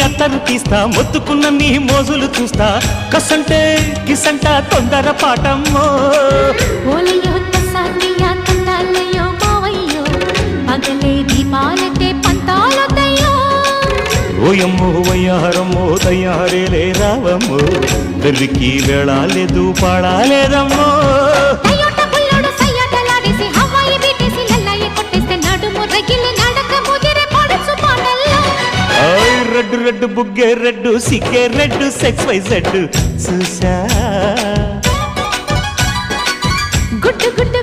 అత్తరు తీస్తా మొత్తుకున్న నీ మోజులు చూస్తా కసంటే కిసంట తొందర పాటమ్మో ఓలయ్యో తసానియా తంటాలయ్యో మావయ్యో పగలే దీపాలకే పంతాలొద్దయ్యో ఓయమ్మో వయ్యారమ్మో తయ్యారేలే రావమ్మో వెర్రికి వేళాలేదు పాడాలేదమ్మో రెడ్డు రెడ్డు బుగ్గే రెడ్డు సిగ్గే రెడ్డు సెక్స్ వై జెడ్ చూసా గుడ్డు గుడ్డు